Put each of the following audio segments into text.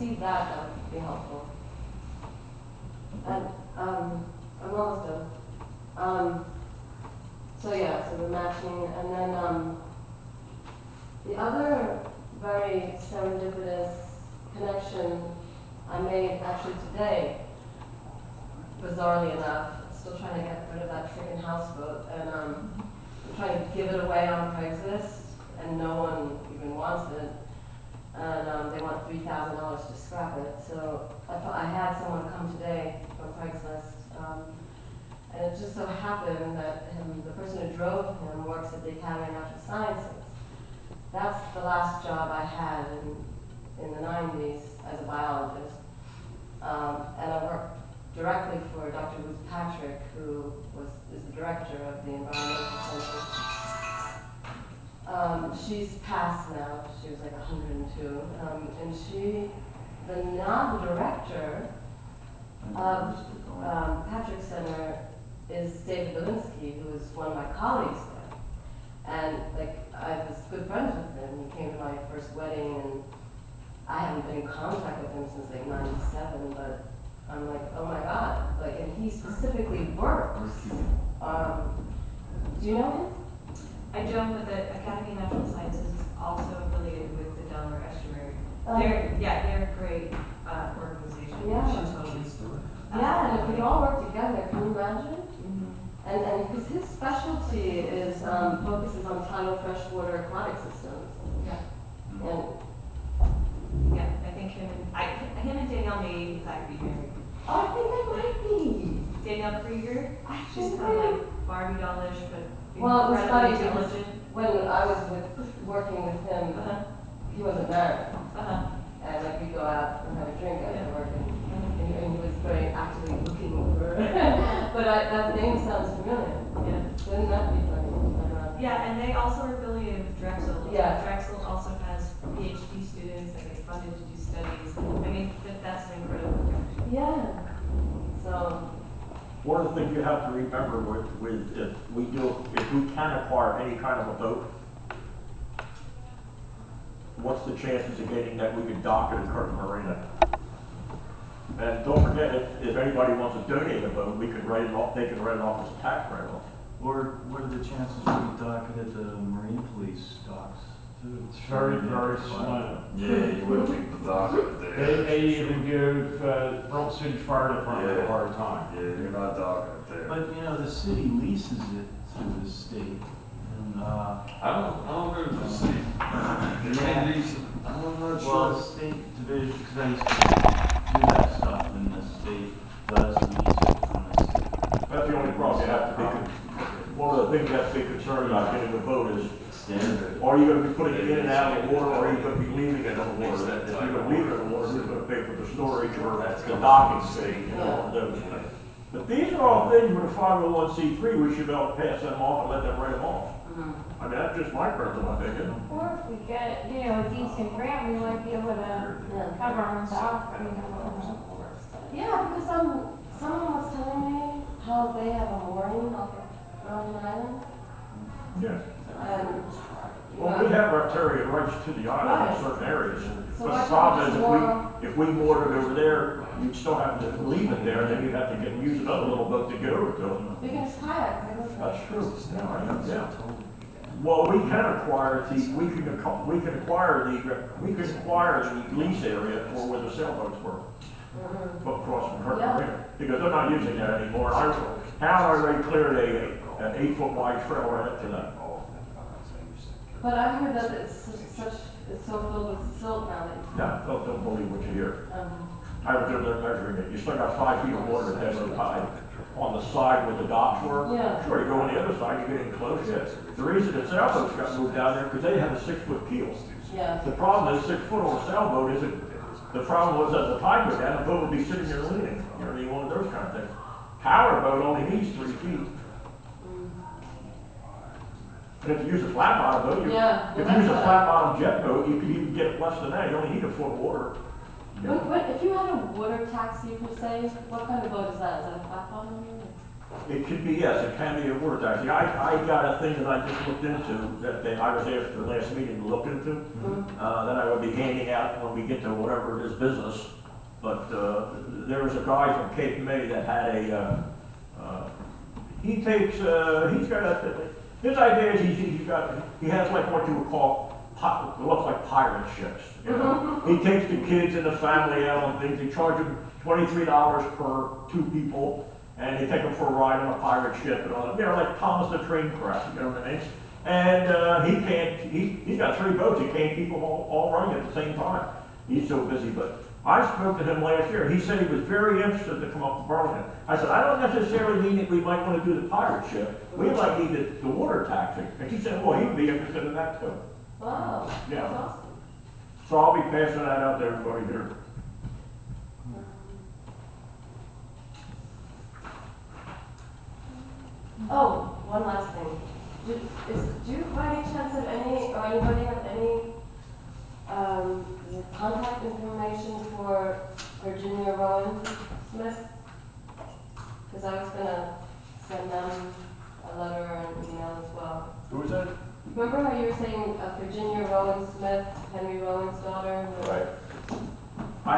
receive that, that would be helpful. And, I'm almost done. So yeah, so the matching, and then, the other very serendipitous connection I made actually today, bizarrely enough, still trying to get rid of that freaking houseboat, and I'm trying to give it away on Craigslist, and no one even wants it, and they want $3,000 to scrap it. So I had someone come today from Craigslist, and it just so happened that the person who drove him works at the Academy of Natural Sciences. That's the last job I had in the 90s as a biologist. And I worked directly for Dr. Ruth Patrick, who is the director of the Environmental Center. She's passed now. She was like 102. And now the director of Patrick Center is David Belinsky, who is one of my colleagues there. And like, I was good friends with him. He came to my first wedding, and I haven't been in contact with him since like 97, but I'm like, oh my God, like, and he specifically works. Do you know him? I don't, but the Academy of Natural Sciences is also affiliated with the Delaware Estuary. They're a great organization. Yeah. We should totally Yeah, and if we all work together, can you imagine? Mm-hmm. And because his specialty is focuses on tidal freshwater aquatic systems. Yeah. And Yeah, I think him and Danielle may in fact be married. oh, I think I might be. Danielle Krieger, I she's think kind of I- like Barbie dollish, but Well, it was funny incredibly because intelligent. when I was working with him, he wasn't married. And like we'd go out and have a drink after work, and he was very actively looking for. But that name sounds familiar. Yeah. Wouldn't that be funny? Yeah, and they also are affiliated with Drexel. Yeah. Drexel also has PhD students that get funded to do studies. I mean, that's an incredible connection. Yeah. So. One of the things you have to remember with if we can acquire any kind of a boat, what's the chances of getting that we can dock at Kirk Marina? And don't forget, if anybody wants to donate a boat, we can write it off. They can write it off as a tax write-off. Or what are the chances we dock it at the Marine Police docks? Too? It's very, very slim. Yeah, you wouldn't think the dock up there. They even give Bronx City Fire Department a hard time. Yeah, you're not docking it there. But you know, the city leases it to the state, and I don't know if the city. They lease it. I'm not well, the sure. state division, because I used to do that stuff, and the state does lease it from the city. That's the only problem you have to be. One of the things you have to be concerned about getting a boat is, Standard. are you going to be putting it in and out of the water, or are you going to be leaving it in the water? If you're going to leave it in the water, who's going to pay for the storage or the docking fee, you know, those things. But these are all things with a 501c3, we should be able to pass them off and let them write them off. I mean, that's just my personal opinion. Or if we get, a decent grant, we might be able to cover our dock, Yeah, because someone was telling me how they have a mooring off of an island. Yes. And, Well, we have riparian rights to the island in certain areas. So But why the problem can't is if we moored it over there, you'd still have to leave it there, then you'd have to use another little boat to get over to it. we can just kayak. That's true. Yeah. Well, we can acquire we can acquire the lease area for where the sailboats were. Across from Kirk Marina, because they're not using that anymore. How are they cleared an 8-foot wide trail right up to that? But I heard that it's so filled with silt now that. No, don't believe what you hear. Um, I was there measuring it. You still got 5 feet of water at that low tide on the side where the docks were. Yeah. Sure, you go on the other side, you get in close. Yes. The reason the sailboats got moved down there because they had a 6-foot keel. Yeah. The problem is 6 foot on a sailboat isn't. The problem was as the tide goes down, the boat would be sitting there leaning. You know, you want those kind of things. Power boat only needs 3 feet. And if you use a flat bottom boat, Yeah, if well, you use a that's flat bottom jet boat, you could even get less than that. You only need a foot of water. If you had a water taxi per se, what kind of boat is that? Is that a flat bottom? It could be, yes, it can be a water taxi. I got a thing that I just looked into, I was asked the last meeting to look into, that I would be handing out when we get to whatever it is business. But, there was a guy from Cape May that had he takes, his idea is he has like what you would call, it looks like pirate ships, you know? He takes the kids and the family out on things, they charge them $23 per 2 people, and they take them for a ride on a pirate ship and all that, you know, like Thomas the Train crap, you know what I mean? And he's got 3 boats, he can't keep them all running at the same time. He's so busy, but I spoke to him last year, he said he was very interested to come up to Burlington. I said, I don't necessarily mean that we might want to do the pirate ship, we might need the water taxi. And she said, well, he'd be interested in that too. Wow, that's Yeah. awesome. So I'll be passing that out to everybody here. Oh, one last thing. Do you by any chance have any, or anybody have any, contact information for Virginia Rowan Smith? Because I was gonna send them a letter and email as well. Who was that? Remember how you were saying Virginia Rowan Smith, Henry Rowan's daughter? Right. I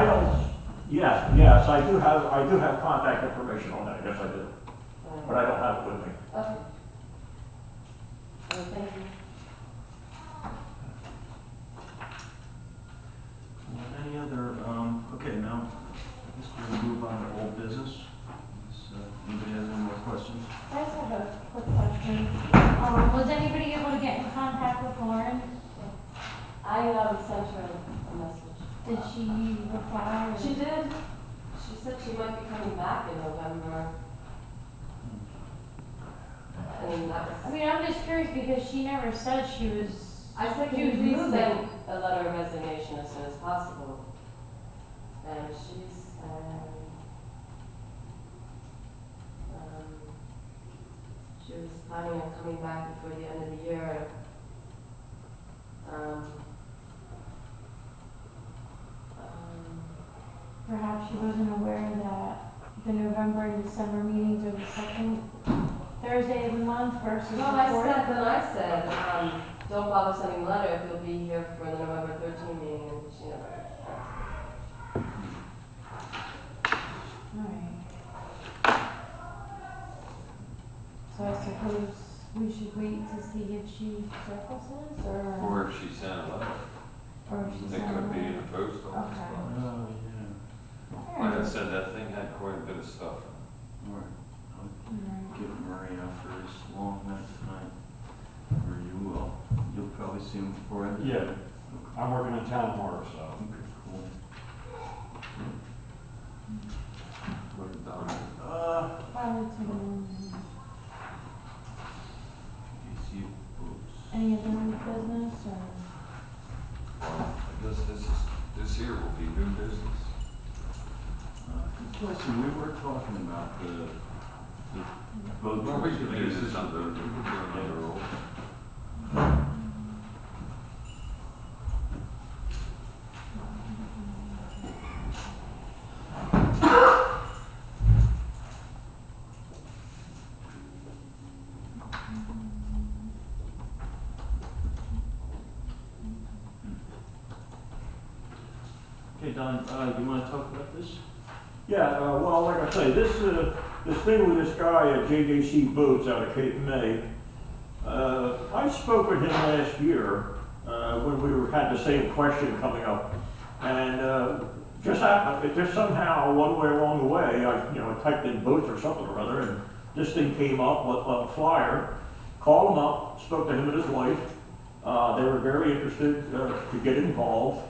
don't, yes, I do have contact information on that, yes I do. But I don't have it with me. Okay. Thank you. Any other, okay, now, I guess we're gonna move on to old business. Anybody has any more questions? I just have a quick question. Was anybody able to get in contact with Lauren? I sent her a message. Did she reply? Or? She did. She said she might be coming back in November. And that was. I mean, I'm just curious because she never said she was. I said, can you please send a letter of resignation as soon as possible? And she said, she was planning on coming back before the end of the year. Perhaps she wasn't aware that the November and December meetings are the second Thursday of the month versus No, the fourth. I said, don't bother sending a letter if you'll be here for the November 13 meeting, and she never. Alright. So I suppose we should wait to see if she surfaces Or if she sent a letter. or if she's It could be in the post office. Okay. Oh, yeah. Like I said, that thing had quite a bit of stuff. All right. I'll give Murray after his long night tonight. Or you will. You'll probably see him before end of the Yeah. day. I'm working in town tomorrow, so. Okay, cool. What it done. Probably tomorrow. DC boots. Any other business or? Well, I guess this here will be new business. Good question. We were talking about the boat. Well, we could do this under, we could do another rule. Okay, Don, you want to talk about this? Yeah, well, like I say, this thing with this guy at JJC Boats out of Cape May, I spoke with him last year, when we had the same question coming up. And, just happened, it just somehow, one way along the way, I typed in boats or something or other, and this thing came up on a flyer, called him up, spoke to him and his wife. They were very interested, to get involved.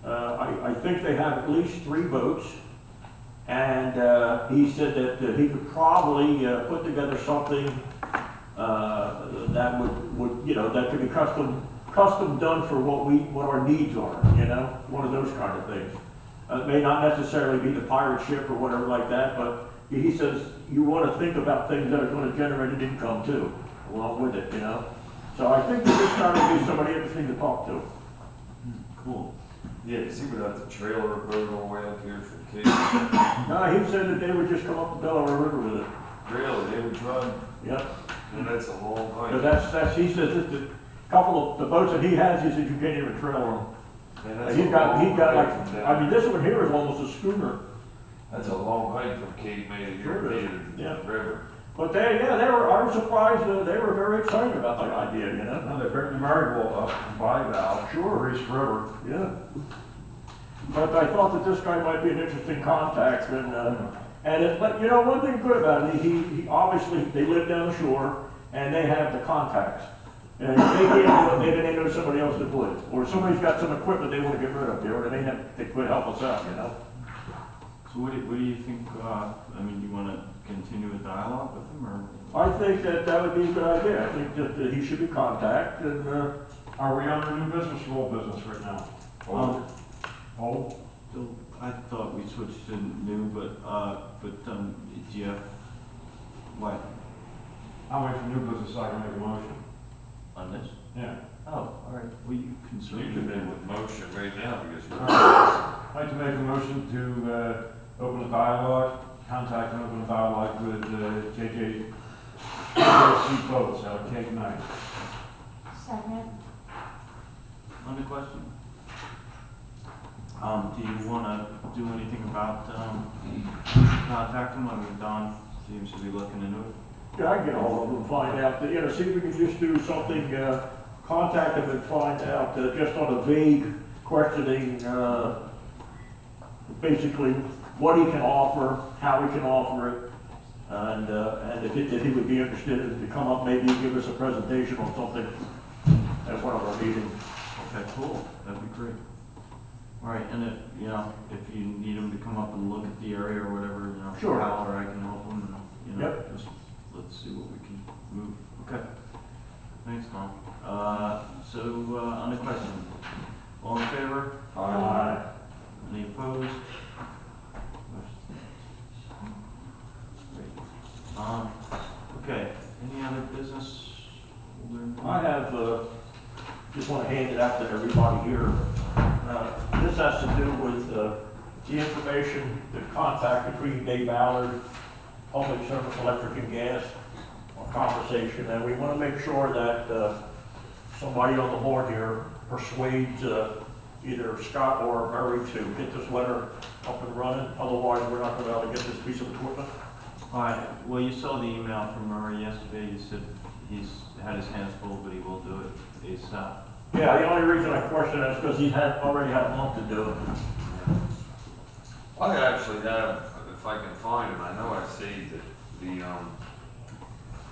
I think they have at least 3 boats. And he said that he could probably put together something that would that could be custom done for what our needs are, one of those kind of things. It may not necessarily be the pirate ship or whatever like that, but he says you want to think about things that are going to generate an income too, along with it, So I think this is trying to be somebody interesting to talk to. Cool. Yeah, because he would have to trailer a boat all the way up here from Cape. He said that they would just come up the Delaware River with it. Really, they would run, Yeah. and that's a long But hike. that's, he says that the couple of, the boats that he has, he said you can't even trailer them. And And that's he's a got long like, hike from I mean, down. this one here is almost a schooner. That's a long hike from Cape May to Sure here, is. to Yeah. the river. But they, yeah, I was surprised, they were very excited about the idea, you know? Now, they bring the Maryville up from Bival, Sure. Reese River. Yeah. But I thought that this guy might be an interesting contact, and it, but you know, one thing good about it, he obviously, they live down the shore, and they have the contacts. And if they can't do it, maybe they know somebody else that would, or somebody's got some equipment they wanna get rid of there, or they could help us out, you know? So what do you think, I mean, you wanna continue a dialogue with him, or? I think that would be a good idea, I think that he should be contacted, and, Are we under new business or old business right now? Old? So I thought we switched to new, but do you have, what, I'll wait for new business so I can make a motion. on this? Yeah. Oh, all right, well, you can So you certainly could do be it. with motion right now, because you're. I'd like to make a motion to, open a dialogue, contact and open a dialogue with, JJC Boats out of Cape May. Second. On the question? Do you wanna do anything about, contact him? I mean, Don seems to be looking into it. yeah, I can get a hold of him, find out, you know, see if we can just do something, contact him and find out, just on a vague questioning, basically what he can offer, how he can offer it, and if he would be interested in to come up, maybe give us a presentation on something at one of our meetings. Okay, cool, that'd be great. All right, and if, you know, if you need him to come up and look at the area or whatever, you know, Sure. Hal or I can help him, and, you know, Yep. just, let's see what we can move. Okay. Thanks, Tom. On the question, all in favor? Any opposed? Great. Okay, any other business? I have, just want to hand it out to everybody here. This has to do with the information, the contact between Dave Ballard, Public Service Electric and Gas, a conversation, and we want to make sure that somebody on the board here persuades either Scott or Murray to get this letter up and running, otherwise we're not going to be able to get this piece of equipment. All right, well, you saw the email from Murray yesterday, he said he's had his hands full, but he will do it ASAP. Yeah, the only reason I question that is because he's already had a month to do it. I actually have, if I can find it, I know I saved it,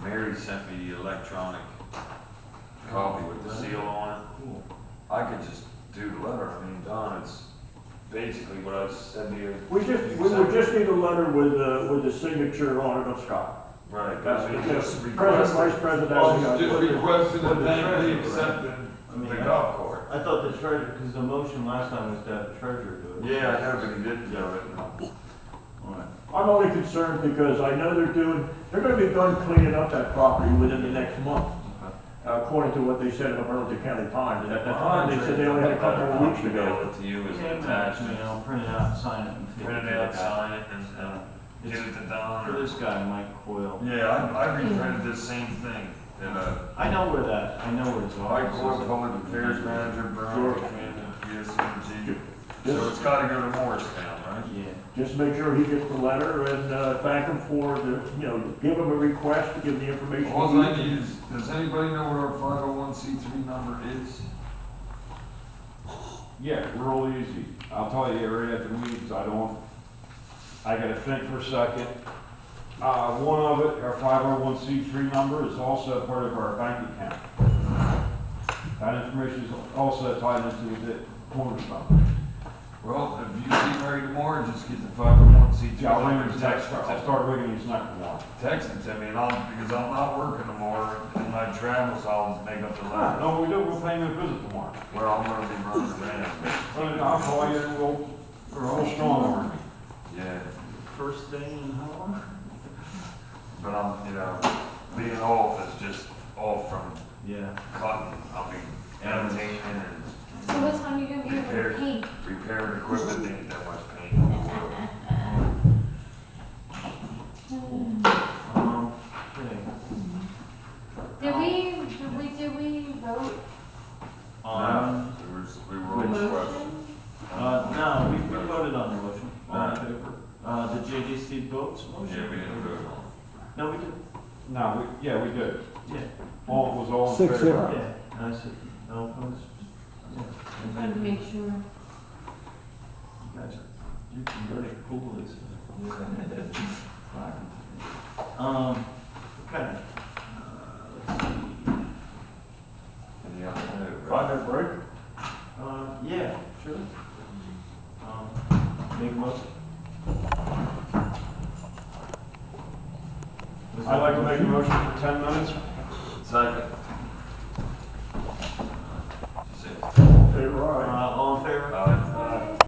Mary sent me the electronic copy with the seal on it. Cool. I could just do the letter, I mean, Don, it's basically what I said to you. We would just need a letter with the signature on it of Scott. Right, That's because it, we just just requested. President, Vice President. Just requested and thankfully I accepted mean, the golf cart. I thought the treasurer, because the motion last time was to have the treasurer do it. Yeah, I know, but he didn't do it, no. All right. I'm only concerned because I know they're gonna be done cleaning up that property within the next month, Okay. according to what they said in the Burlington County Times. And at that time, they said they only had a couple more weeks to Email go. it to you as Yeah, an attachment. I'll print it out, sign it, and take Print it out, sign it, and It's give it to Don. for or- this guy, Mike Coyle. Yeah, I reprinted this same thing, and, I know where it's Mike Coyle, all. Public Affairs Manager, Burlington, PSCG. So it's gotta go to Morristown, right? Yeah. Just make sure he gets the letter and thank him for give him a request to give the information. All he I needs. need is, does anybody know what our 501c3 number is? Yeah, real easy. I'll tell you right after the meetings, I gotta think for a second. One of it, our 501c3 number is also part of our bank account. That information is also tied into the cornerstone. Well, if you see Mary tomorrow, just get the 501c3 Yeah, I'll ring number. his text, I'll start ringing his neck tomorrow. Text it to me, and because I'm not working tomorrow, in my travels, I'll make up the letter. No, we'll pay him a visit tomorrow. Well, I'm gonna be running around. And I'll call you and we're all strong arm. Yeah, First day in how long? but I'm, being off is just off from Yeah. cutting, entertaining So what time are you gonna be able to paint? and repairing equipment, ain't that much pain. No, yeah, we did. Yeah. All, was all in favor? 6-0. Yeah, and I said, no opposed? Yeah. Just wanted to make sure. You guys are, you can really cool this. Okay. Let's see. Any other note? 5-minute break? Yeah, sure. Make a motion. I'd like to make a motion for 10 minutes. Second.